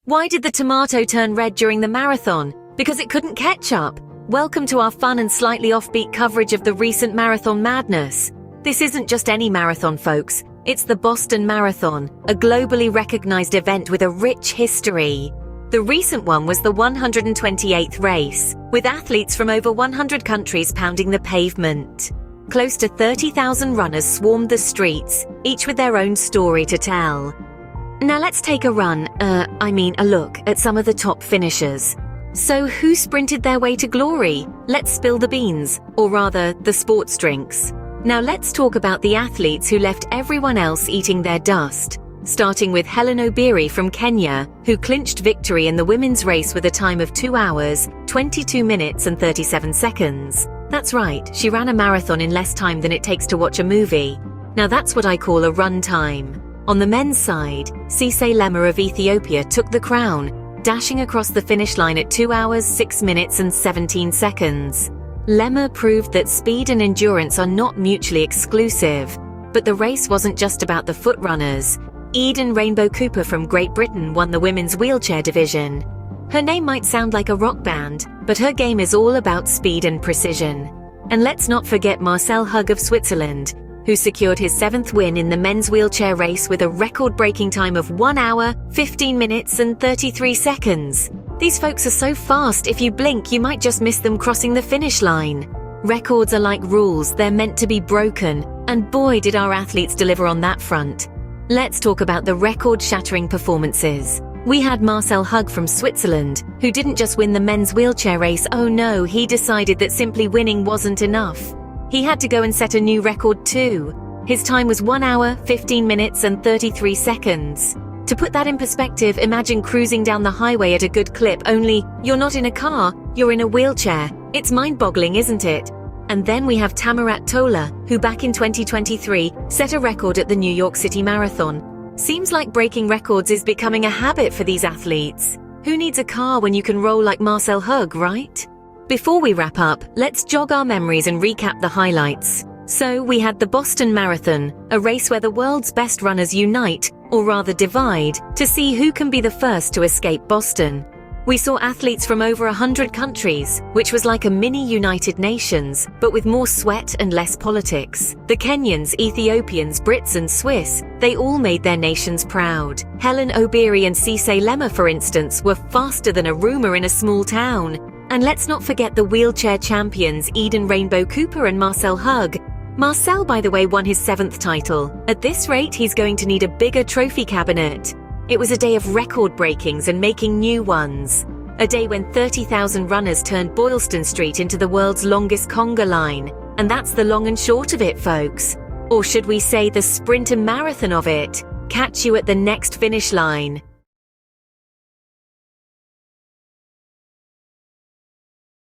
Why did the tomato turn red during the marathon? Because it couldn't ketchup. Welcome to our fun and slightly offbeat coverage of the recent marathon madness. This isn't just any marathon, folks. It's the Boston Marathon, a globally recognized event with a rich history. The recent one was the 128th race, with athletes from over 100 countries pounding the pavement. Close to 30,000 runners swarmed the streets, each with their own story to tell. Now let's take a look at some of the top finishers. So who sprinted their way to glory? Let's spill the beans, or rather, the sports drinks. Now let's talk about the athletes who left everyone else eating their dust. Starting with Hellen Obiri from Kenya, who clinched victory in the women's race with a time of 2 hours, 22 minutes and 37 seconds. That's right, she ran a marathon in less time than it takes to watch a movie. Now that's what I call a run time. On the men's side, Cisse Lema of Ethiopia took the crown, dashing across the finish line at 2 hours, 6 minutes and 17 seconds. Lema proved that speed and endurance are not mutually exclusive. But the race wasn't just about the foot runners. Eden Rainbow Cooper from Great Britain won the women's wheelchair division. Her name might sound like a rock band, but her game is all about speed and precision. And let's not forget Marcel Hug of Switzerland, who secured his 7th win in the men's wheelchair race with a record-breaking time of 1 hour, 15 minutes and 33 seconds. These folks are so fast, if you blink, you might just miss them crossing the finish line. Records are like rules, they're meant to be broken, and boy did our athletes deliver on that front. Let's talk about the record-shattering performances. We had Marcel Hug from Switzerland, who didn't just win the men's wheelchair race, oh no, he decided that simply winning wasn't enough. He had to go and set a new record too. His time was 1 hour, 15 minutes and 33 seconds. To put that in perspective, imagine cruising down the highway at a good clip, only you're not in a car, you're in a wheelchair. It's mind-boggling, isn't it? And then we have Tamarat Tola, who back in 2023 set a record at the New York City Marathon. Seems like breaking records is becoming a habit for these athletes. Who needs a car when you can roll like Marcel Hug, right? Before we wrap up, let's jog our memories and recap the highlights. So we had the Boston Marathon, a race where the world's best runners unite, or rather divide, to see who can be the first to escape Boston. We saw athletes from over 100 countries, which was like a mini United Nations, but with more sweat and less politics. The Kenyans, Ethiopians, Brits and Swiss, they all made their nations proud. Hellen Obiri and Cisse Lema, for instance, were faster than a rumour in a small town. And let's not forget the wheelchair champions Eden Rainbow Cooper and Marcel Hug. Marcel, by the way, won his 7th title. At this rate, he's going to need a bigger trophy cabinet. It was a day of record breakings and making new ones. A day when 30,000 runners turned Boylston Street into the world's longest conga line. And that's the long and short of it, folks. Or should we say the sprint and marathon of it? Catch you at the next finish line.